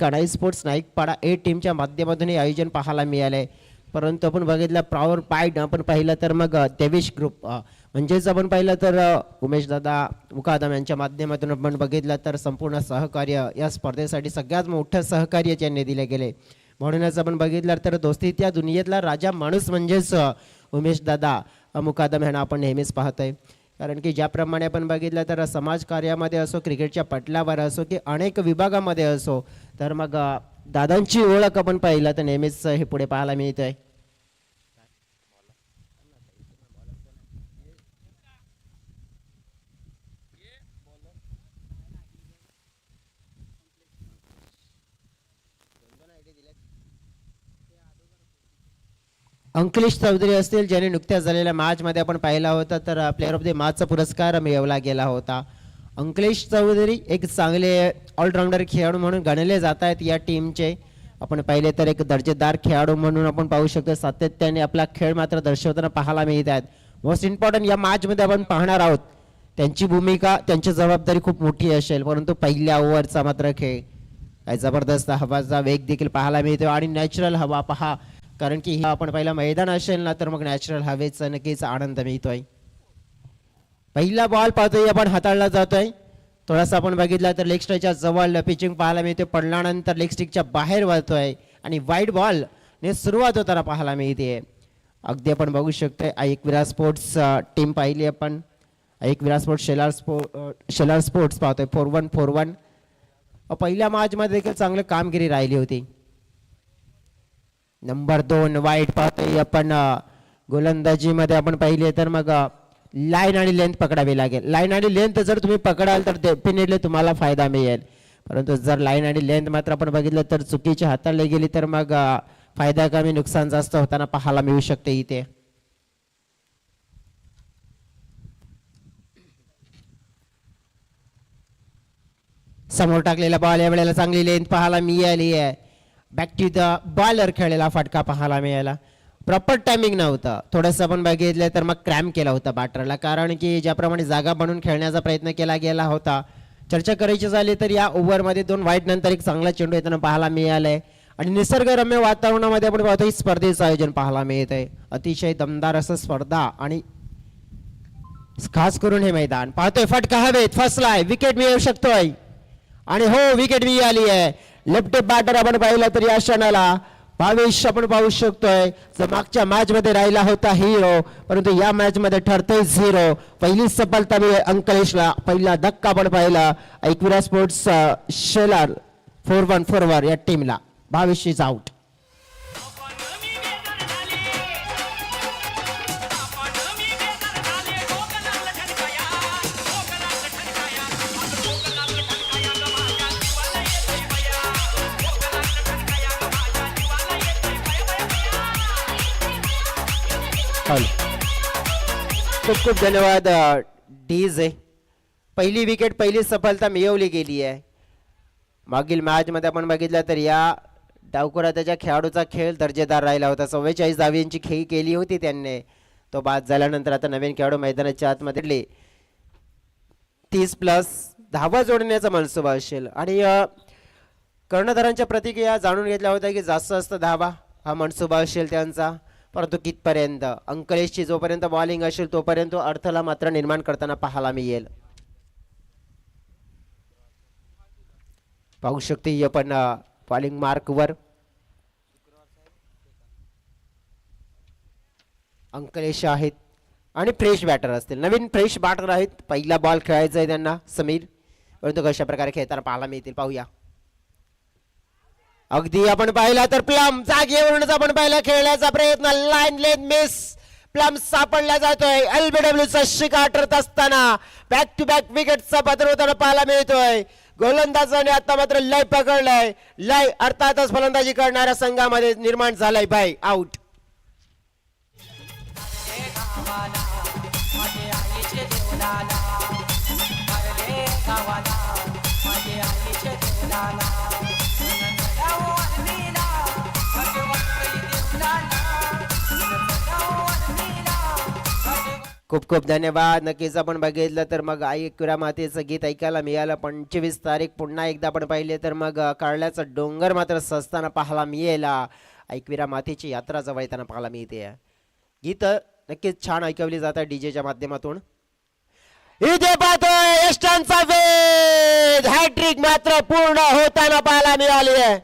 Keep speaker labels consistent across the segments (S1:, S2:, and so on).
S1: कणाई sports नाईकपाडा ए टीमच्या माध्यमातून हे आयोजन पाहायला मिळाले. परंतु आपण बघितलं पॉवर पाईड आपण पाहिलं तर मग देवेश ग्रुप म्हणजेच आपण पाहिलं तर उमेश दादा मुकादम यांच्या माध्यमातून आपण बघितलं तर संपूर्ण सहकार्य या स्पर्धेसाठी सगळ्यात मोठं सहकार्य त्यांनी दिले गेले. म्हणूनच आपण बघितलं तर दोस्ती त्या दुनियेतला राजा माणूस म्हणजेच उमेश दादा मुकादम यांना आपण नेहमीच पाहतोय. कारण की ज्याप्रमाणे आपण बघितलं तर समाजकार्यामध्ये असो, क्रिकेटच्या पटलावर असो की अनेक विभागामध्ये असो, तर मग दादांची ओळख आपण पाहिलं तर नेहमीच हे पुढे पाहायला मिळतंय. अंकलेश चौधरी असतील ज्याने नुकत्याच झालेल्या मॅचमध्ये आपण पाहिला होता तर प्लेअर ऑफ द मॅचचा पुरस्कार मिळवला गेला होता. अंकलेश चौधरी एक चांगले ऑलराऊंडर खेळाडू म्हणून गणले जात आहेत या टीमचे. आपण पाहिले तर एक दर्जेदार खेळाडू म्हणून आपण पाहू शकतो. सातत्याने आपला खेळ मात्र दर्शवताना पाहायला मिळत आहेत. मोस्ट इम्पॉर्टंट या मॅचमध्ये आपण पाहणार आहोत त्यांची भूमिका, त्यांची जबाबदारी खूप मोठी असेल. परंतु पहिल्या ओव्हरचा मात्र खेळ काय जबरदस्त हवाचा वेग देखील पाहायला मिळतो आणि नॅचरल हवा पहा. कारण की आपण पहिला मैदान असेल ना तर मग नॅचरल हवेचा नक्कीच आनंद मिळतोय. पहिला बॉल पाहतोय आपण हाताळला जातोय. थोडासा आपण बघितला तर लेग स्ट्राईकच्या जवळ पिचिंग पाहायला मिळते. पडल्यानंतर लेग स्टिकच्या बाहेर वळतोय आणि वाईड बॉल ने सुरुवात होताना पाहायला मिळते. अगदी आपण बघू शकतोय एकविरा स्पोर्ट्स टीम पाहिली आपण. एकविरा स्पोर्ट्स शेलार स्पोर्ट्स पाहतोय 4-1. पहिल्या मॅचमध्ये देखील चांगली कामगिरी राहिली होती. नंबर 2 वाईट पाहतोय आपण. गोलंदाजीमध्ये आपण पाहिले तर मग लाईन आणि लेंथ पकडावी लागेल. लाईन आणि लेंथ जर तुम्ही पकडाल तर डेफिनेटली तुम्हाला फायदा मिळेल. परंतु जर लाईन आणि लेंथ मात्र आपण बघितलं तर चुकीची हाताळली गेली तर मग फायदा कमी नुकसान जास्त होताना पाहायला मिळू शकते. इथे समोर टाकलेला बॉल या वेळेला चांगली लेंथ पाहायला मिळाली आहे. बॅक टू द बॉलर खेळलेला फटका पाहायला मिळाला. प्रॉपर टायमिंग नव्हतं. थोडंसं आपण बघितलं तर मग क्रॅम्प केला होता बॅटरला. कारण की ज्याप्रमाणे जागा बनवून खेळण्याचा प्रयत्न केला गेला होता. चर्चा करायची झाली तर या ओव्हरमध्ये 2 वाईट नंतर एक चांगला चेंडू येताना पाहायला मिळालाय आणि निसर्गरम्य वातावरणामध्ये आपण पाहतो ही स्पर्धेचं आयोजन पाहायला मिळत आहे. अतिशय दमदार असं स्पर्धा आणि खास करून हे मैदान पाहतोय. फटका हवेत फसलाय. विकेट मिळू शकतोय आणि हो विकेट मिळाली आहे. लेफ्ट बॅटर आपण पाहिलं तर या क्षणाला भावेश आपण पाहू शकतोय. जो मागच्या मॅच मध्ये राहिला होता हिरो परंतु या मॅच मध्ये ठरतोय झिरो. पहिली सफलता मिळेल अंकलेशला. पहिला धक्का आपण पाहिला एकविरा स्पोर्ट्स शेलार 4-1 या टीमला. Bhavesh is out. खूप खूप धन्यवाद डीजे. पहिली विकेट पहिली सफलता मिळवली गेली आहे. मागील मॅच मध्ये आपण बघितलं तर या डावखुराच्या खेळाडूचा खेळ दर्जेदार राहिला होता. 44 धावांची खेळी केली होती त्यांनी. तो बाद झाल्यानंतर आता नवीन खेळाडू मैदानाच्या आतमध्ये 30+ धावा जोडण्याचा मनसुबा असेल आणि कर्णधारांच्या प्रतिक्रिया जाणून घेतल्या होत्या की जास्त धावा हा मनसुबा असेल त्यांचा. परंतु कितपर्यंत अंकलेशची जोपर्यंत बॉलिंग असेल तोपर्यंत अडथळा मात्र निर्माण करताना पाहायला मिळेल. पाहू शकते आपण बॉलिंग मार्कवर अंकलेश आहेत आणि फ्रेश बॅटर असतील. नवीन फ्रेश बॅटर आहेत. पहिला बॉल खेळायचा आहे त्यांना समीर. परंतु कशा प्रकारे खेळताना पाहायला मिळतील पाहूया. अगदी आपण पाहिला तर प्लम जागेवरूनच आपण पाहिला खेळण्याचा प्रयत्न. लाईन लेन मिस. प्लम सापडला जातोय. LBWचा शिकार ठरत असताना बॅक टू बॅक विकेटचा पत्र होताना पाहायला मिळतोय. गोलंदाजाने आता मात्र लय पकडलाय. लय अर्थातच फलंदाजी करणाऱ्या संघामध्ये निर्माण झालाय बाय आउट. खूप खूप धन्यवाद. नक्कीच आपण बघितलं तर मग आई एकविरा मातेचं गीत ऐकायला मिळालं. 25 तारीख पुन्हा एकदा आपण पाहिले तर मग कारल्याचा डोंगर मात्र सजताना पाहायला मिळेल. एकविरा मातेची यात्रा जवळ येताना पाहायला मिळते. गीत नक्कीच छान ऐकवली जातात डीजेच्या माध्यमातून. इथे पाहतोय यष्टांचा वेध. हॅट्रिक मात्र पूर्ण होताना पाहायला मिळाली आहे.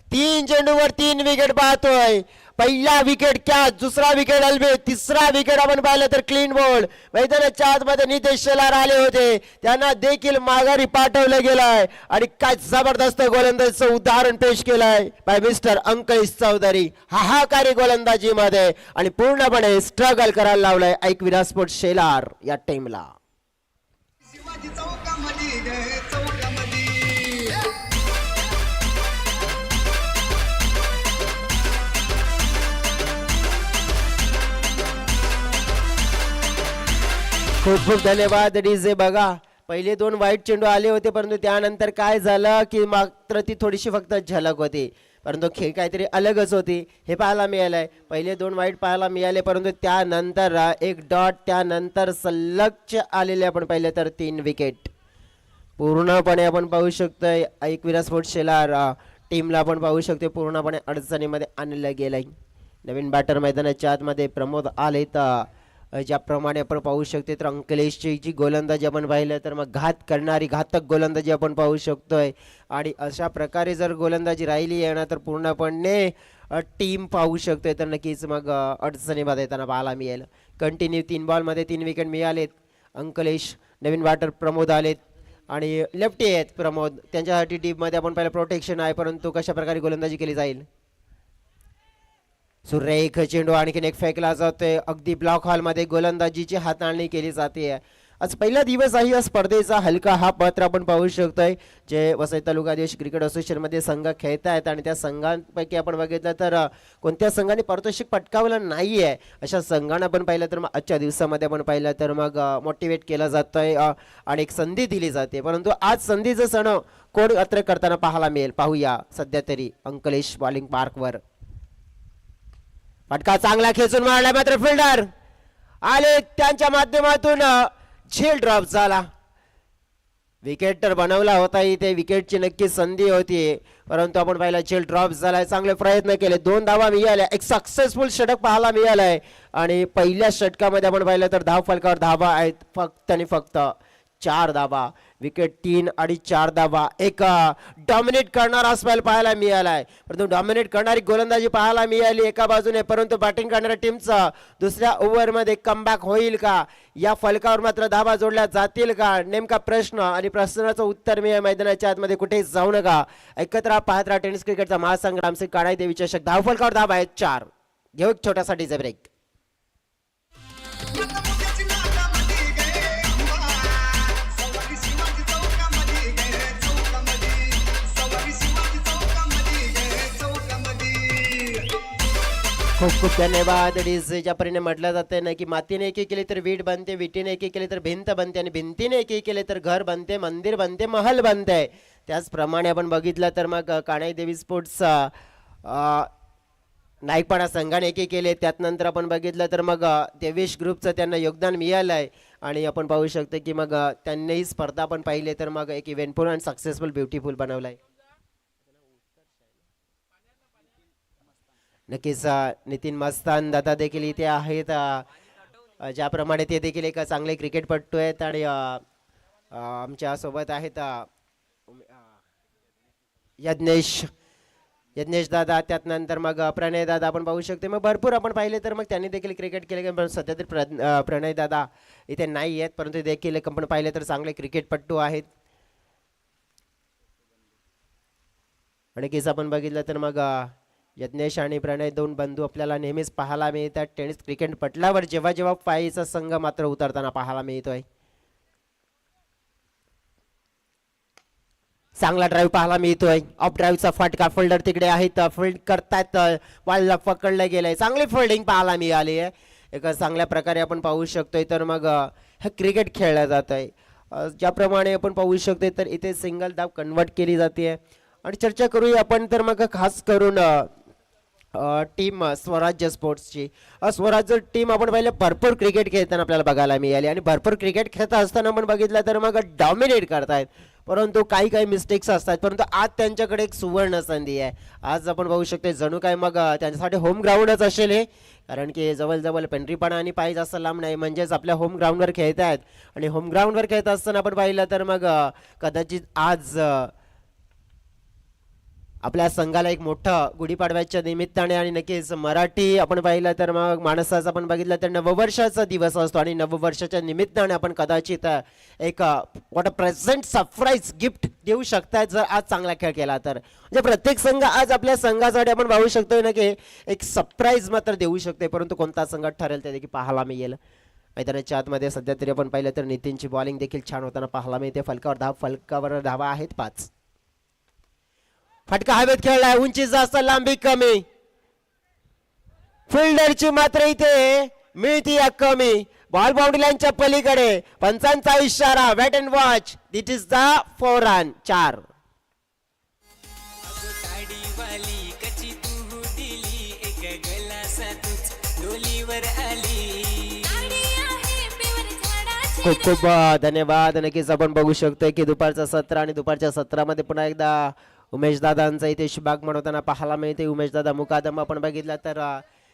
S1: 3 चेंडूवर 3 विकेट पाहतोय. पहिला विकेट कॅच, दुसरा विकेट अलबे, तिसरा विकेट आपण पाहिलं तर क्लीन बोल्ड. मैदानाच्या आतमध्ये नितेश शेलार आले होते, त्यांना देखील माघारी पाठवलं गेलंय आणि काय जबरदस्त गोलंदाजीचं उदाहरण पेश केलंय बाय मिस्टर अंकुश चौधरी. हाहाकारी गोलंदाजीमध्ये आणि पूर्णपणे स्ट्रगल करायला लावलंय ऐकविरा स्पोर्ट्स शेलार या टीमला. खूप खूप धन्यवाद डीजे. बघा पहिले 2 वाईट चेंडू आले होते, परंतु त्यानंतर काय झालं की मात्र ती थोडीशी फक्त झलक होती, परंतु खेळ काहीतरी अलगच होती हे पाहायला मिळालंय. पहिले 2 वाईट पाहायला मिळाले, परंतु त्यानंतर 1 डॉट, त्यानंतर सलगचे आलेले आपण पाहिले तर 3 विकेट. पूर्णपणे आपण पाहू शकतोय एकविरा स्पोर्ट्स शेलार टीमला आपण पाहू शकतो पूर्णपणे अडचणीमध्ये आणलं गेलंय. नवीन बॅटर मैदानाच्या आतमध्ये प्रमोद आले. तर ज्याप्रमाणे आपण पाहू शकतो तर अंकलेशची जी गोलंदाजी आपण पाहिलं तर मग घात करणारी घातक गोलंदाजी आपण पाहू शकतोय. आणि अशा प्रकारे जर गोलंदाजी राहिली आहे ना तर पूर्णपणे टीम पाहू शकतोय तर नक्कीच मग अडचणीमध्ये येताना पाहायला मिळेल. कंटिन्यू 3 बॉलमध्ये 3 विकेट मिळालेत. अंकलेश, नवीन बॅटर प्रमोद आलेत आणि लेफ्टी आहेत प्रमोद, त्यांच्यासाठी टीममध्ये आपण पाहिलं प्रोटेक्शन आहे, परंतु कशा प्रकारे गोलंदाजी केली जाईल. सुरेख चेंडू आणखीन एक फेकला जातोय. अगदी ब्लॉक हॉलमध्ये गोलंदाजीची हाताळणी केली जाते. आज पहिला दिवस आहे या स्पर्धेचा. हलका हा पत्र आपण पाहू शकतोय जे वसई तालुका देश क्रिकेट असोसिएशनमध्ये संघ खेळत आहेत आणि त्या संघांपैकी आपण बघितलं तर कोणत्या संघाने पारितोषिक पटकावलं नाही आहे अशा संघांना आपण पाहिलं तर मग आजच्या दिवसामध्ये आपण पाहिलं तर मग मोटिवेट केलं जातंय आणि एक संधी दिली जाते. परंतु आज संधीचं सण कोण अत्र करताना पाहायला मिळेल पाहूया. सध्या तरी अंकलेश बॉलिंग पार्कवर फटका चांगला खेचून मारला, मात्र फिल्डर आले त्यांच्या माध्यमातून झेल ड्रॉप झाला. विकेट तर बनवला होता, इथे विकेटची नक्की संधी होती, परंतु आपण पाहिलं झेल ड्रॉप झालाय. चांगले प्रयत्न केले, 2 धावा मिळाल्या, एक सक्सेसफुल षटक पाहायला मिळालंय आणि पहिल्या षटकामध्ये आपण पाहिलं तर धाव फलकावर धावा आहेत फक्त आणि फक्त 4 धावा. विकेट 3 आणि 4 धावा. एक डॉमिनेट करणारा स्पेल पाहायला मिळालाय, परंतु डॉमिनेट करणारी गोलंदाजी पाहायला मिळाली एका बाजूने, परंतु बॅटिंग करणाऱ्या टीमचा दुसऱ्या ओव्हरमध्ये कमबॅक होईल का, या फलकावर मात्र धावा जोडल्या जातील का, नेमका प्रश्न आणि प्रश्नाचं उत्तर मी मैदानाच्या आतमध्ये कुठेही जाऊ नका. एकत्र पाहत राहा टेनिस क्रिकेटचा महासंग्राम. से काढाय देवी चषक. धाव फलकावर धावा आहेत 4. घेऊ एक छोटासा डीजे ब्रेक. खूप खूप धन्यवाद डीजे. ज्याप्रमाणे म्हटलं जातं ना की मातीने एकी केली तर वीट बनते, विटीने एकी केली तर भिंत बनते आणि भिंतीने एकी केले तर घर बनते, मंदिर बनते, महल बनते. त्याचप्रमाणे आपण बघितलं तर मग काणाई देवी स्पोर्ट्स नाईकपाडा संघाने एकी केले. त्यानंतर आपण बघितलं तर मग देवेश ग्रुपचं त्यांना योगदान मिळालंय आणि आपण पाहू शकतो की मग त्यांनीही स्पर्धा आपण पाहिले तर मग एक इव्हेंटफुल आणि सक्सेसफुल ब्युटिफुल बनवलाय. नक्कीच नितीन मस्तान दादा देखील इथे आहेत. ज्याप्रमाणे ते देखील एक चांगले क्रिकेटपटू आहेत आणि आमच्या सोबत आहेत यज्ञेश दादा, त्यानंतर मग प्रणय दादा आपण पाहू शकतो. मग भरपूर आपण पाहिले तर मग त्यांनी देखील क्रिकेट केले, पण सध्या तर प्रणय दादा इथे नाही आहेत, परंतु देखील आपण पाहिले तर चांगले क्रिकेटपटू आहेत. आणि केस आपण बघितलं तर मग यज्ञेश आणि प्रणय 2 बंधू आपल्याला नेहमीच पाहायला मिळतात टेनिस क्रिकेट पटलावर. जेव्हा जेव्हा पायीचा संघ मात्र उतरताना पाहायला मिळतोय. चांगला ड्राईव्ह पाहायला मिळतोय. ऑफ ड्राईव्हचा फटका, फिल्डर तिकडे आहेत, फील्ड करतायत, बॉलला पकडलं गेलंय. चांगली फिल्डिंग पाहायला मिळाली आहे. एका चांगल्या प्रकारे आपण पाहू शकतोय तर मग हे क्रिकेट खेळलं जात आहे. ज्याप्रमाणे आपण पाहू शकतोय तर इथे सिंगल धाव कन्वर्ट केली जाते. आणि चर्चा करूया आपण तर मग खास करून टीम स्वराज्य स्पोर्ट्सची. स्वराज्य टीम आपण पाहिलं भरपूर क्रिकेट खेळताना आपल्याला बघायला मिळाली आणि भरपूर क्रिकेट खेळत असताना आपण बघितलं तर मग डॉमिनेट करतायत, परंतु काही काही मिस्टेक्स असतात. परंतु आज त्यांच्याकडे एक सुवर्ण संधी आहे. आज आपण बघू शकतो जणू काय मग त्यांच्यासाठी होम ग्राउंडच असेल हे, कारण की जवळजवळ पेंढरीपाडा आणि पायी जास्त लांब नाही, म्हणजेच आपल्या होम ग्राउंडवर खेळत आहेत. आणि होम ग्राउंडवर खेळत असताना आपण पाहिलं तर मग कदाचित आज आपल्या संघाला एक मोठं गुढीपाडव्याच्या निमित्ताने आणि नक्कीच मराठी आपण पाहिलं तर मग माणसाचं आपण बघितलं तर नववर्षाचा दिवस असतो आणि नववर्षाच्या निमित्ताने आपण कदाचित एक what a present surprise gift देऊ शकतात जर आज चांगला खेळ केला तर. म्हणजे प्रत्येक संघ आज आपल्या संघासाठी आपण पाहू शकतोय ना की एक सरप्राईज मात्र देऊ शकते, परंतु कोणता संघ ठरेल ते देखील पाहायला मिळेल. मैदानाच्या आतमध्ये सध्या तरी आपण पाहिलं तर नितीनची बॉलिंग देखील छान होताना पाहायला मिळते. फलकावर धावा आहेत 5. फटका हवेत खेळलाय, उंची जास्त लांबी कमी, फिल्डरची मात्र इथे मिळती या कमी. बॉल बाउंड्री लाईनच्या पलीकडे पंचांचा इशारा, wait and watch, that is the 4 run 4. खूप खूप धन्यवाद. नक्कीच आपण बघू शकतोय की दुपारचं सत्र आणि दुपारच्या सत्रामध्ये पुन्हा एकदा उमेश दादांचा इथे शुभाग म्हणवताना पाहायला मिळते. उमेश दादा मुकादम आपण बघितला तर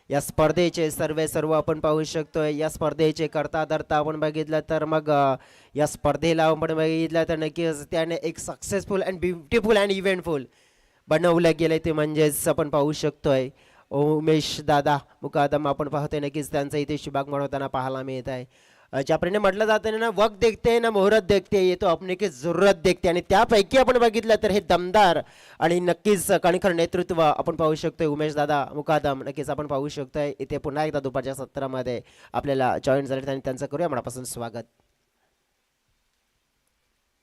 S1: या स्पर्धेचे सर्व आपण पाहू शकतोय. या स्पर्धेचे करता धरता आपण बघितलं तर मग या स्पर्धेला आपण बघितलं तर नक्कीच त्याने एक successful and beautiful and eventful बनवलं गेलं ते म्हणजेच आपण पाहू शकतोय उमेश दादा मुकादम आपण पाहतोय. नक्कीच त्यांचा इथे शुभाग म्हणवताना पाहायला मिळत आहे. ज्याप्रमाणे म्हटलं जातं ना वक्त देखते ना मुहूर्त देखते, ये तो अपने की जरूरत देखते, आणि त्यापैकी आपण बघितलं तर हे दमदार आणि नक्कीच कणखर नेतृत्व आपण पाहू शकतोय उमेश दादा मुकादम. नक्कीच आपण पाहू शकतोय इथे पुन्हा एकदा दुपारच्या सत्रामध्ये आपल्याला जॉईन झाले आणि त्यांचं करूया मनापासून स्वागत.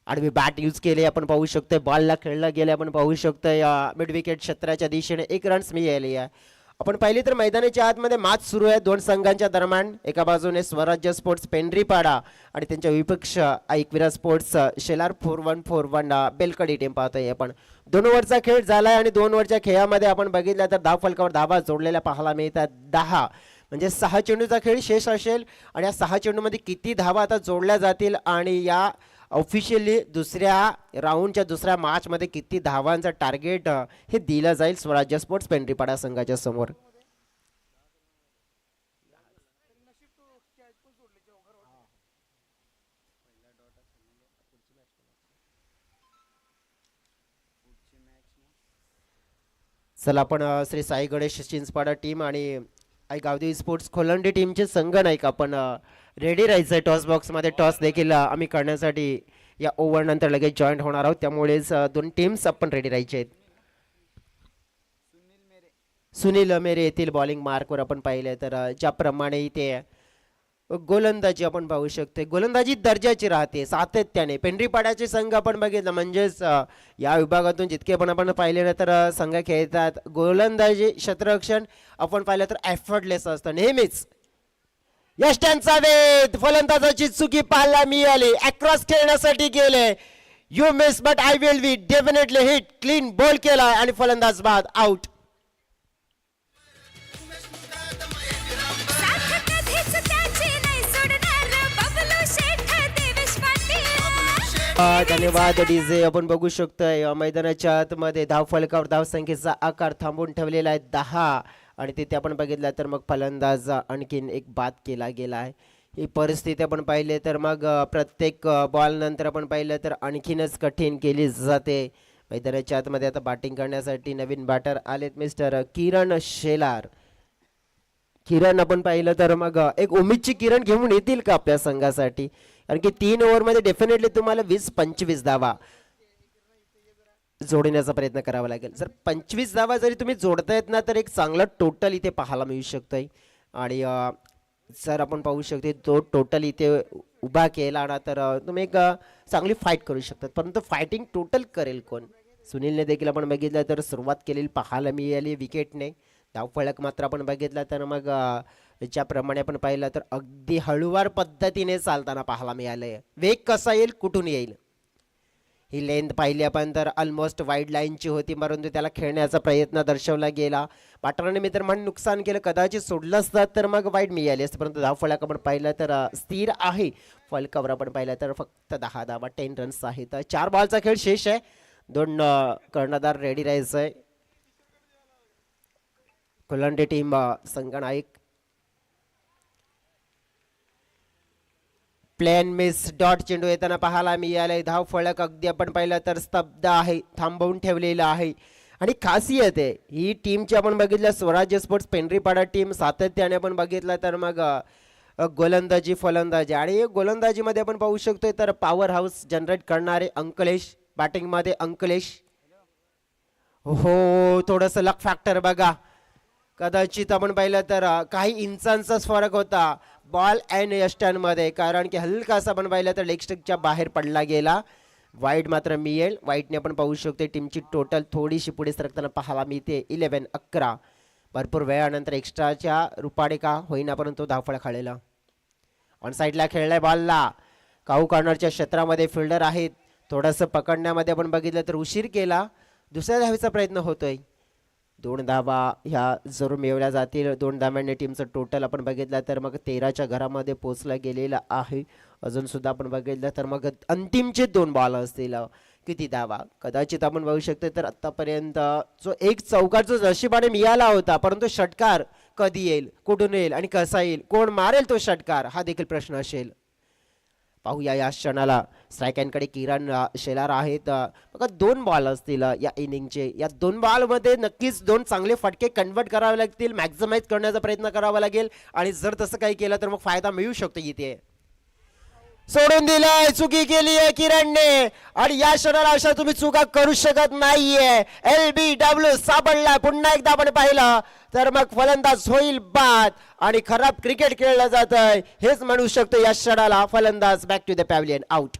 S1: आडवी बॅट यूज केले आपण पाहू शकतोय, बॉलला खेळलं गेले आपण पाहू शकतोय. मिड विकेट क्षेत्राच्या दिशेने 1 रन्स मिळाली आहे. आपण पाहिली तर मैदानाच्या आतमध्ये मॅच सुरू आहे 2 संघांच्या दरम्यान. एका बाजूने स्वराज्य स्पोर्ट्स पेंढरीपाडा आणि त्यांच्या विपक्ष एकविरा स्पोर्ट्स शेलार 4141 बेलकडी टीम पाहतोय आपण. 2 ओव्हरचा खेळ झालाय आणि 2 ओव्हरच्या खेळामध्ये आपण बघितलं तर धाव फलकावर धावा जोडलेल्या पाहायला मिळतात 10. म्हणजे 6 चेंडूचा खेळ शेष असेल आणि या 6 चेंडूमध्ये किती धावा आता जोडल्या जातील आणि या ऑफिशियली दुसऱ्या राऊंडच्या दुसऱ्या मॅचमध्ये किती धावांचं टार्गेट हे दिलं जाईल स्वराज्य स्पोर्ट्स पेंढरीपाडा संघाच्या समोर. चला आपण श्री साई गणेश चिंचपाडा टीम आणि गावदेवी स्पोर्ट्स खोलंडी टीमचे संघ नाही का आपण रेडी राहायचं आहे. टॉस बॉक्समध्ये टॉस देखील आम्ही करण्यासाठी या ओव्हर नंतर लगेच जॉईंट होणार आहोत, त्यामुळेच 2 टीम्स आपण रेडी राहायचे आहेत. सुनील मेरे येथील बॉलिंग मार्कवर आपण पाहिले तर ज्याप्रमाणे इथे गोलंदाजी आपण पाहू शकतो, गोलंदाजी दर्जाची राहते सातत्याने. पेंढरीपाड्याचे संघ आपण बघितलं म्हणजेच या विभागातून जितके पण आपण पाहिले ना तर संघ खेळतात, गोलंदाजी क्षेत्ररक्षण आपण पाहिलं तर एफर्टलेस असतं नेहमीच. यष्ट्यांचा वेध, फलंदाजाची चुकी पाहायला मिळाली, अक्रॉस खेळण्यासाठी गेले, you miss but I will be definitely hit, clean ball केला आणि फलंदाज बाद आउट. धन्यवाद डीजे. आपण बघू शकतोय मैदानाच्या आतमध्ये धाव फलकावर धाव संख्येचा आकार थांबवून ठेवलेला आहे 10 आणि तिथे आपण बघितलं तर मग फलंदाज आणखीन एक बाद केला गेला आहे. ही परिस्थिती आपण पाहिले तर मग प्रत्येक बॉल नंतर आपण पाहिलं तर आणखीनच कठीण केली जाते. मैदानाच्या आतमध्ये आता बॅटिंग करण्यासाठी नवीन बॅटर आलेत मिस्टर किरण शेलार. किरण आपण पाहिलं तर मग एक उमेदची किरण घेऊन येतील का आपल्या संघासाठी, कारण की 3 ओव्हरमध्ये डेफिनेटली तुम्हाला 20-25 धावा जोडण्याचा प्रयत्न करावा लागेल. जर 25 धावा जरी तुम्ही जोडतायत ना तर एक चांगला टोटल इथे पाहायला मिळू शकतोय. आणि जर आपण पाहू शकतो तो टोटल इथे उभा केला ना तर तुम्ही एक चांगली फाईट करू शकतात, परंतु फायटिंग टोटल करेल कोण. सुनीलने देखील आपण बघितलं तर सुरुवात केलेली पाहायला मिळाली विकेटने. धावफलक मात्र आपण बघितला तर मग ज्याप्रमाणे आपण पाहिलं तर अगदी हळूवार पद्धतीने चालताना पाहायला मिळालंय. वेग कसा येईल कुठून येईल ही लेंथ पाहिली आपण तर ऑलमोस्ट वाईड लाईनची होती, परंतु त्याला खेळण्याचा प्रयत्न दर्शवला गेला. पाटराने मित्रमंडळी नुकसान केलं, कदाचित सोडलं असतं तर मग वाईड मिळाली असतं, परंतु धावफलक आपण पाहिलं तर स्थिर आहे. फलकावर आपण पाहिलं तर फक्त 10 धावा 10 रन्स आहेत. 4 बॉलचा खेळ शेष आहे. 2 कर्णधार रेडी राहायचं आहे. कोलंडे टीम संगनायक प्लेन मिस डॉट चेंडू येताना पाहायला मिळाले. धाव फलक अगदी आपण पाहिलं तर स्तब्ध आहे, थांबवून ठेवलेलं आहे. आणि खासियत आहे ही टीमची आपण बघितलं स्वराज्य स्पोर्ट्स पेंढरीपाडा टीम सातत्याने आपण बघितलं तर मग गोलंदाजी फलंदाजी आणि गोलंदाजीमध्ये आपण पाहू शकतोय तर पॉवर हाऊस जनरेट करणारे अंकलेश, बॅटिंगमध्ये अंकलेश. हो थोडंसं लक फॅक्टर बघा, कदाचित आपण पाहिलं तर काही इंचांचाच फरक होता बॉल अँड यष्टांमध्ये, कारण की हलकासा आपण पाहिलं तर लेग स्टिकच्या बाहेर पडला गेला. वाईट मात्र मिळेल. वाईटने आपण पाहू शकतो टीमची टोटल थोडीशी पुढे सरकताना पाहायला मिळते. 11 भरपूर वेळानंतर एक्स्ट्राच्या रूपाने का होईना परंतु धावफळ खाळलेला. ऑन साईडला खेळलाय बॉलला, काऊ कॉर्नरच्या क्षेत्रामध्ये फिल्डर आहेत. थोडंसं पकडण्यामध्ये आपण बघितलं तर उशीर केला. दुसऱ्या धावेचा प्रयत्न होतोय. 2 धावा ह्या जरूर मिळवल्या जातील. 2 धाव्यांनी टीमचं टोटल आपण बघितलं तर मग 13च्या घरामध्ये पोचला गेलेला आहे. अजून सुद्धा आपण बघितलं तर मग अंतिमचे 2 बॉल असतील. किती धावा कदाचित आपण बघू शकतो तर आतापर्यंत जो एक चौकार जो नशिबाने मिळाला होता, परंतु षटकार कधी येईल, कुठून येईल आणि कसा येईल, कोण मारेल तो षटकार, हा देखील प्रश्न असेल. पाहूया या क्षणाला स्ट्रायकांकडे किरण शेलार आहेत. बघा 2 बॉल असतील या इनिंगचे. या 2 बॉलमध्ये नक्कीच 2 चांगले फटके कन्वर्ट करावे लागतील, मॅक्झिमाइज करण्याचा प्रयत्न करावा लागेल आणि जर तसं काही केलं तर मग फायदा मिळू शकतो. इथे सोडून दिलंय, चुकी केली आहे किरणने आणि या क्षणाला अशा तुम्ही चुका करू शकत नाहीये. LBW सापडला. पुन्हा एकदा आपण पाहिलं तर मग फलंदाज होईल बाद आणि खराब क्रिकेट खेळलं जात आहे हेच म्हणू शकतो. या क्षणाला फलंदाज back to the pavilion out.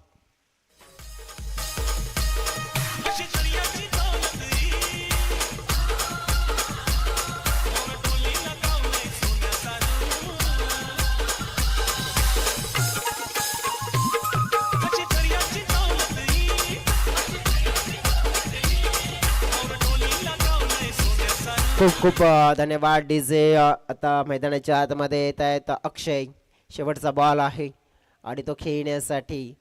S1: खूप खूप धन्यवाद डीजे. आता मैदानाच्या आतमध्ये येत आहेत अक्षय. शेवटचा बॉल आहे आणि तो खेळण्यासाठी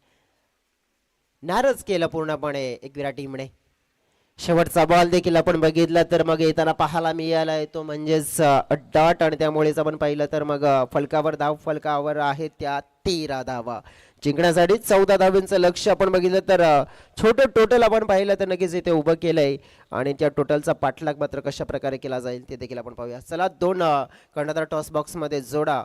S1: नाराज केलं पूर्णपणे एकविरा टीमने. शेवटचा बॉल देखील आपण बघितला तर मग येताना पाहायला मिळालाय तो म्हणजेच डॉट आणि त्यामुळेच आपण पाहिलं तर मग फलकावर धाव फलकावर आहेत त्या 13 धावा. जिंकण्यासाठी 14 धावांचं लक्ष आपण बघितलं तर छोटं टोटल आपण पाहिलं तर नक्कीच इथे उभं केलंय आणि त्या टोटलचा पाठलाग मात्र कशा प्रकारे केला जाईल ते देखील आपण पाहूया. चला 2 कर्णधार टॉस बॉक्समध्ये जोडा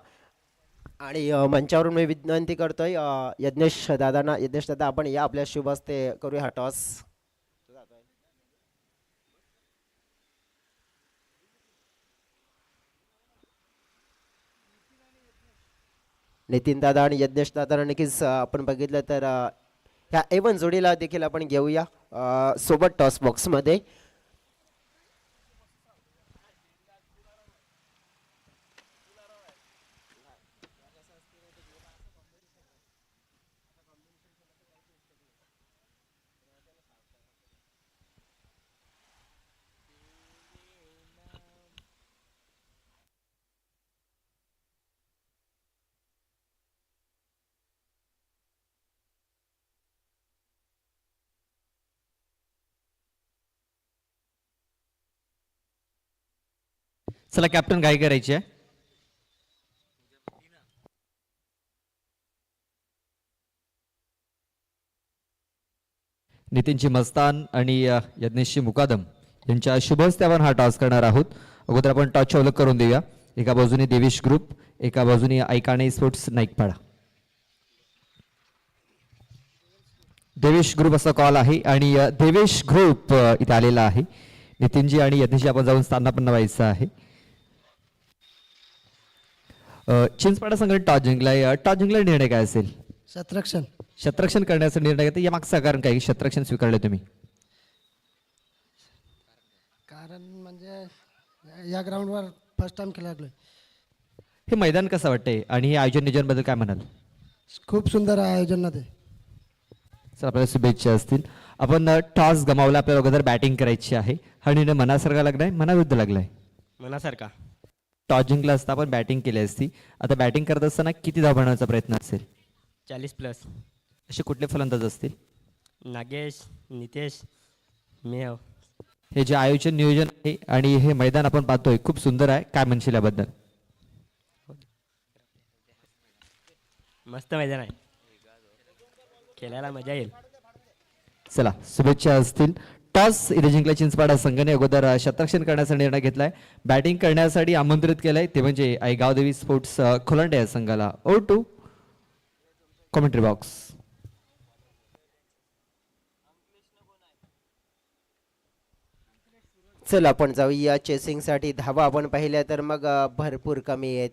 S1: आणि मंचावरून मी विनंती करतोय यज्ञेश दादांना. यज्ञेश दादा आपण या आपल्या शुभ हस्ते करूया हा टॉस. नितीन दादा आणि यज्ञेश दादा नक्कीच आपण बघितलं तर ह्या एवन जोडीला देखील आपण घेऊया सोबत टॉस बॉक्समध्ये.
S2: चला कॅप्टन घाई करायची आहे. नितीनची मस्तान आणि यज्ञेशची मुकादम यांच्या शुभ हस्ते आपण हा टॉस करणार आहोत. अगोदर आपण टॉसची ओळख करून देऊया. एका बाजूने देवेश ग्रुप, एका बाजूने ऐकाणे स्पोर्ट्स नाईकपाडा. देवेश ग्रुप असा कॉल आहे आणि देवेश ग्रुप इथे आलेला आहे. नितीनजी आणि यज्ञेशजी आपण जाऊन स्थानापन्न व्हायचं आहे. चिंचपाडा संघ टॉस जिंकलाय. टॉस जिंकला निर्णय काय असेल? शतरक्षण करण्याचा निर्णय घेतला. या मागचं कारण काय शतरक्षण स्वीकारले तुम्ही?
S3: कारण म्हणजे या ग्राउंडवर फर्स्ट टाइम खेळायला.
S2: हे मैदान कसं वाटतंय आणि हे आयोजन नियोजन बद्दल काय म्हणाल?
S3: खूप सुंदर आयोजन ते.
S2: सर आपल्याला शुभेच्छा असतील. आपण टॉस गमावला, आपल्याला अगोदर बॅटिंग करायची आहे. हा निर्णय मनासारखा लागलाय, मनाविरुद्ध लागलाय?
S4: मनासारखा.
S2: टॉस जिंकला असता आपण बॅटिंग केली असती. आता बॅटिंग करत असताना किती धाव बनवण्याचा प्रयत्न असेल?
S4: 40+.
S2: असे कुठले फलंदाज असतील?
S4: नागेश, नितेश, मेव.
S2: हे जे आयोजन नियोजन आहे आणि हे मैदान आपण पाहतोय खूप सुंदर आहे, काय म्हणशील याबद्दल?
S4: मस्त मैदान आहे, खेळायला मजा येईल.
S2: चला, शुभेच्छा असतील. टॉस इथे जिंकला चिंचपाडा संघाने. अगोदर शतरक्षण करण्याचा निर्णय घेतलाय. बॅटिंग करण्यासाठी आमंत्रित केलंय ते म्हणजे गावदेवी स्पोर्ट्स खोलंडे या संघाला. Oh to commentary box.
S1: चल आपण जाऊया चेसिंगसाठी. धावा आपण पाहिल्या तर मग भरपूर कमी आहेत.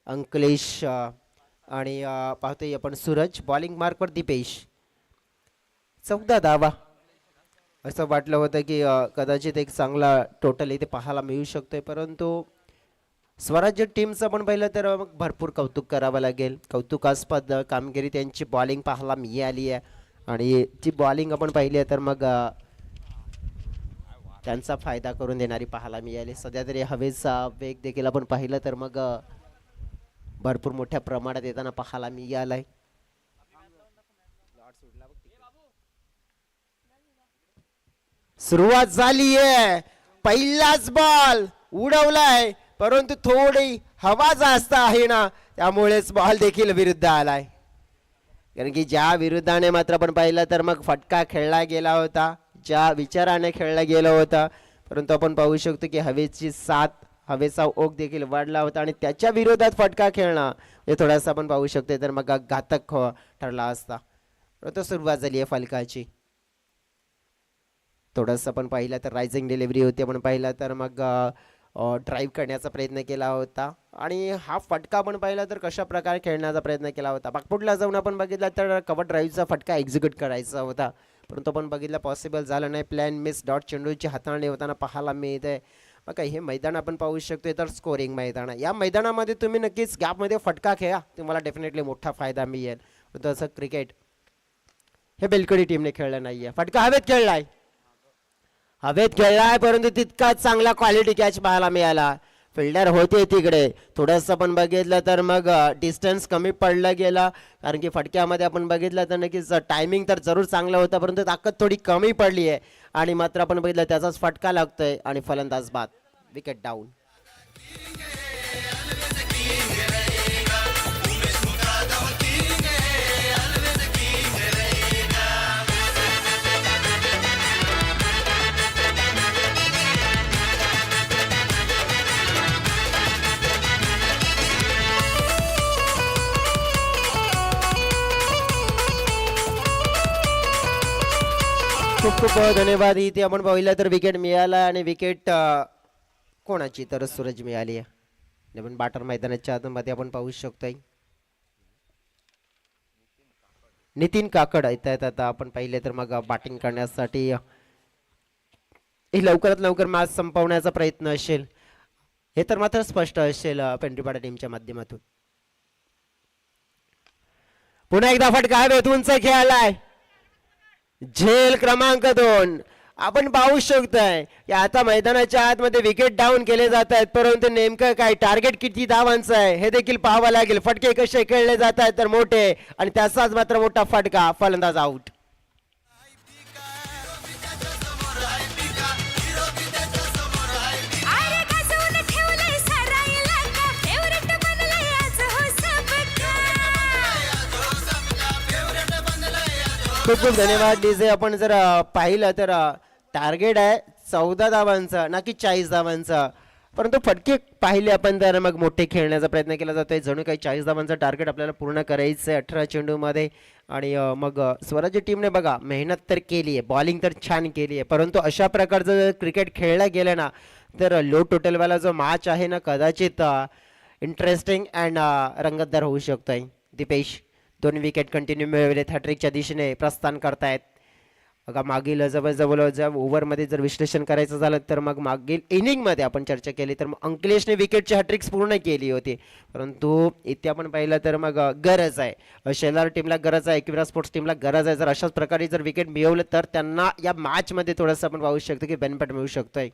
S1: अंकलेश आणि पाहतोय आपण सूरज. बॉलिंग मार्कवर दीपेश. 14 धावा. असं वाटलं होतं की कदाचित एक चांगला टोटल इथे पाहायला मिळू शकतोय, परंतु स्वराज्य टीमचं पण पाहिलं तर मग भरपूर कौतुक करावं लागेल. कौतुकास्पद कामगिरी त्यांची बॉलिंग पाहायला मिळाली आहे आणि ती बॉलिंग आपण पाहिली आहे तर मग त्यांचा फायदा करून देणारी पाहायला मिळाली. सध्या तरी हवेचा वेग देखील आपण पाहिलं तर मग भरपूर मोठ्या प्रमाणात येताना पाहायला मिळालाय. सुरुवात झाली आहे. पहिलाच बॉल उडवलाय, परंतु थोडी हवा जास्त आहे ना, त्यामुळेच बॉल देखील विरुद्ध आलाय. कारण की ज्या विरुद्धाने मात्र आपण पाहिलं तर मग फटका खेळला गेला होता, ज्या विचाराने खेळला गेला होता, परंतु आपण पाहू शकतो की हवेची साथ, हवेचा ओघ देखील वाढला होता आणि त्याच्या विरोधात फटका खेळणं हे थोडासा आपण पाहू शकतो तर मग घातक ठरला असता. परंतु सुरुवात झाली आहे फलकाची. थोडंसं आपण पाहिलं तर रायझिंग डिलिव्हरी होती. आपण पाहिलं तर मग ड्राईव्ह करण्याचा प्रयत्न केला होता आणि हा फटका आपण पाहिला तर कशा प्रकारे खेळण्याचा प्रयत्न केला होता. बागपुटला जाऊन आपण बघितलं तर कव्हर ड्राईव्हचा फटका एक्झिक्यूट करायचा होता, परंतु आपण बघितलं पॉसिबल झालं नाही. Plan miss. डॉट चेंडूची हाताळणी होताना पाहायला मिळते. मग हे मैदान आपण पाहू शकतो तर स्कोरिंग मैदान. या मैदानामध्ये तुम्ही नक्कीच गॅपमध्ये फटका खेळा, तुम्हाला डेफिनेटली मोठा फायदा मिळेल. परंतु असं क्रिकेट हे बेलकडी टीमने खेळलं नाहीये. फटका हवेत खेळलाय, हवेत खेळलाय, परंतु तितकाच चांगला क्वालिटी कॅच पाहायला मिळाला. फिल्डर होते तिकडे. थोडंसं आपण बघितलं तर मग डिस्टन्स कमी पडलं गेला, कारण की फटक्यामध्ये आपण बघितलं तर नक्कीच टायमिंग तर जरूर चांगला होता, परंतु ताकद थोडी कमी पडली आहे आणि मात्र आपण बघितलं त्याचाच फटका लागतोय आणि फलंदाज बाद. Wicket down. खूप खूप धन्यवाद. इथे आपण पाहिलं तर विकेट मिळाला आणि विकेट कोणाची तर सूरज मिळाली आहे. आपण बाटर मैदानाच्या आतमध्ये आपण पाहू शकतोय नितीन काकड येत आहेत. आता आपण पाहिले तर मग बॅटिंग करण्यासाठी हे लवकरात लवकर मॅच संपवण्याचा प्रयत्न असेल, हे तर मात्र स्पष्ट असेल पेंढरीपाडा टीमच्या माध्यमातून. पुन्हा एकदा फटका हवेत उंच खेळलाय. झेल क्रमांक 2. आपण पाहू शकतोय की आता मैदानाच्या आतमध्ये विकेट डाऊन केले जात आहेत, परंतु नेमकं काय टार्गेट किती धावांचं आहे हे देखील पाहावं लागेल. फटके कसे खेळले जात आहेत तर मोठे, आणि त्याचाच मात्र मोठा फटका. फलंदाज आउट. खूप खूप धन्यवाद डीजे. आपण जर पाहिलं तर टार्गेट आहे 14 धावांचा ना की 40 धावांचा, परंतु फटके पाहिले आपण तर मग मोठे खेळण्याचा प्रयत्न केला जातोय. जणू काही 40 धावांचा टार्गेट आपल्याला पूर्ण करायचं आहे 18 चेंडूमध्ये. आणि मग स्वराज्य टीमने बघा मेहनत तर केली आहे, बॉलिंग तर छान केली आहे, परंतु अशा प्रकारचं जर क्रिकेट खेळलं गेलं ना तर लो टोटलवाला जो मॅच आहे ना कदाचित इंटरेस्टिंग अँड रंगतदार होऊ शकतोय. दीपेश 2 विकेट कंटिन्यू मिळवले, हॅट्रिकच्या दिशेने प्रस्थान करतायत. बघा मागील जवळजवळ जर ओव्हरमध्ये जर विश्लेषण करायचं झालं तर मग मागील इनिंगमध्ये आपण चर्चा केली तर मग अंकलेशने विकेटची हॅट्रिक्स पूर्ण केली होती, परंतु इथे आपण पाहिलं तर मग गरज आहे शेलार टीमला, गरज आहे एकविरा स्पोर्ट्स टीमला, गरज आहे जर अशाच प्रकारे जर विकेट मिळवलं तर त्यांना या मॅचमध्ये थोडंसं आपण पाहू शकतो की बेनिफिट मिळू शकतोय.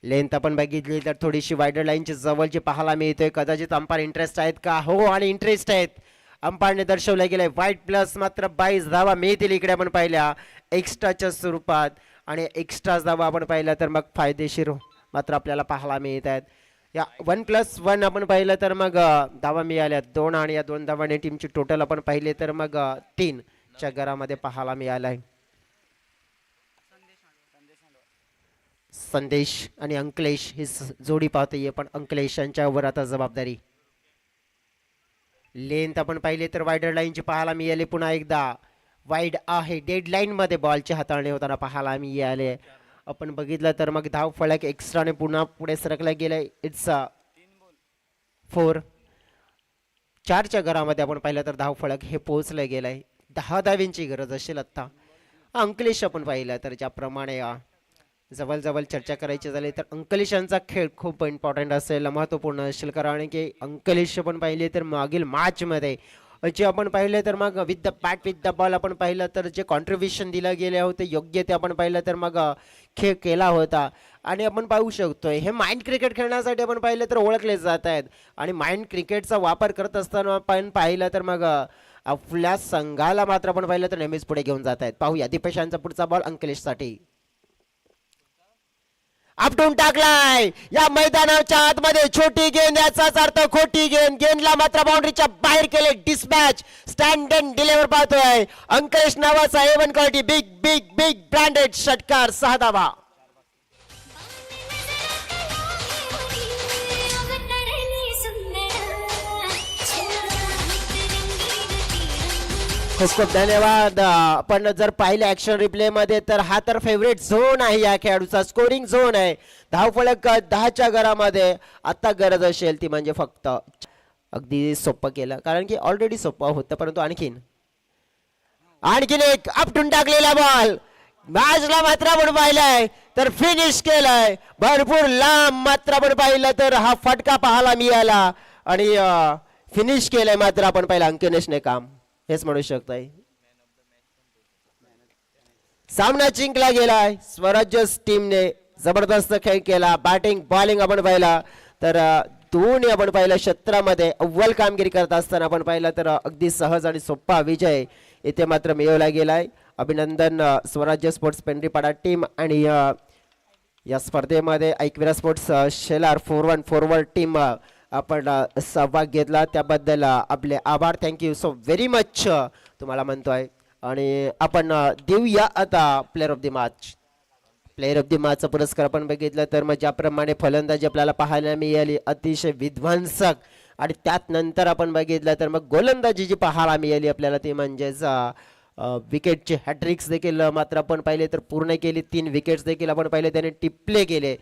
S1: लेंथ आपण बघितली तर थोडीशी वायडर लाईनची जवळची पाहायला मिळतोय. कदाचित अंपायर इंटरेस्ट आहेत का? हो, आणि इंटरेस्ट आहेत. अंपायरने दर्शवलं गेलंय वाईट प्लस मात्र 22 धावा मिळतील इकडे आपण पाहिल्या एक्स्ट्राच्या स्वरूपात, आणि एक्स्ट्रा धावा आपण पाहिल्या तर मग फायदेशीर मात्र आपल्याला पाहायला मिळत आहेत. या 1+1 आपण पाहिलं तर मग धावा मिळाल्या 2, आणि या 2 धावाने टीमची टोटल आपण पाहिले तर मग 3 च्या घरामध्ये पाहायला मिळालं आहे. संदेश आणि अंकलेश ही जोडी पाहतोय, पण अंकलेश यांच्यावर आता जबाबदारी. लेंथ आपण पाहिले तर वायडर लाईनची पाहायला मिळाली, पुन्हा एकदा वाईड आहे. डेड लाईन मध्ये बॉलचे हाताळणे होताना पाहायला मिळाले. आपण बघितलं तर मग धाव फलक एक्स्ट्राने पुन्हा पुढे सरकला गेलाय. इट्स 4. 4च्या घरामध्ये आपण पाहिलं तर धाव फलक हे पोहोचलं गेलंय. 10 धावींची गरज असेल आता. अंकलेश आपण पाहिलं तर ज्याप्रमाणे जवळजवळ चर्चा करायची झाली तर अंकलेश यांचा खेळ खूप इम्पॉर्टंट असेल, महत्त्वपूर्ण असेल, कारण की अंकलेश आपण पाहिले तर मागील मॅचमध्ये जे आपण पाहिले तर मग with the bat with the ball आपण पाहिलं तर जे कॉन्ट्रीब्युशन दिलं गेले होते योग्य ते आपण पाहिलं तर मग खेळ केला होता. आणि आपण पाहू शकतोय हे माइंड क्रिकेट खेळण्यासाठी आपण पाहिलं तर ओळखले जात आहेत, आणि माइंड क्रिकेटचा वापर करत असताना आपण पाहिलं तर मग आपल्या संघाला मात्र आपण पाहिलं तर नेहमीच पुढे घेऊन जात आहेत. पाहूया दीपेश यांचा पुढचा बॉल अंकलेशसाठी. आपटून टाकलाय या मैदानाच्या आतमध्ये, छोटी गेंद याचाच अर्थ खोटी गेंद. गेंदला मात्र बाउंड्रीच्या बाहेर केले. डिस्पॅच स्टँड अँड डिलिव्हर पाहतोय अंकलेश नावाचा A1 quality big big big branded षटकार. 6 धावा. खूप खूप धन्यवाद. आपण जर पाहिलं ऍक्शन रिप्ले मध्ये तर हा तर फेवरेट झोन आहे या खेळाडूचा, स्कोरिंग झोन आहे. धावफलक 10च्या घरामध्ये. आता गरज असेल ती म्हणजे फक्त अगदी सोपं केलं, कारण की ऑलरेडी सोपं होतं, परंतु आणखीन एक आपटून टाकलेला बॉल. मॅचला मात्र आपण पाहिलंय तर फिनिश केलंय भरपूर लांब. मात्र आपण पाहिलं तर हा फटका पाहायला मिळाला आणि फिनिश केलंय मात्र आपण पाहिलं अंकिनेशने काम, हेच म्हणू शकतोय. सामना जिंकला गेलाय. स्वराज्य टीमने जबरदस्त खेळ केला. बॅटिंग बॉलिंग आपण पाहिला तर दोन्ही आपण पाहिलं क्षेत्रामध्ये अव्वल कामगिरी करत असताना आपण पाहिलं तर अगदी सहज आणि सोपा विजय इथे मात्र मिळवला गेलाय. अभिनंदन स्वराज्य स्पोर्ट्स पेंढरीपाडा टीम आणि या स्पर्धेमध्ये ऐकविरा स्पोर्ट्स शेलार फॉरवर्ड टीम आपण सहभाग घेतला त्याबद्दल आपले आभार. थँक्यू सो व्हेरी मच तुम्हाला म्हणतोय. आणि आपण देऊया आता player of the match. Player of the मॅचचा पुरस्कार आपण बघितलं तर मग ज्याप्रमाणे फलंदाजी आपल्याला पाहायला मिळाली अतिशय विध्वंसक, आणि त्यात नंतर आपण बघितलं तर मग गोलंदाजी जी पाहायला मिळाली आपल्याला ती म्हणजेच विकेटचे हॅट्रिक्स देखील मात्र आपण पाहिले तर पूर्ण केली. 3 विकेट्स देखील आपण पाहिले त्याने टिपले गेले.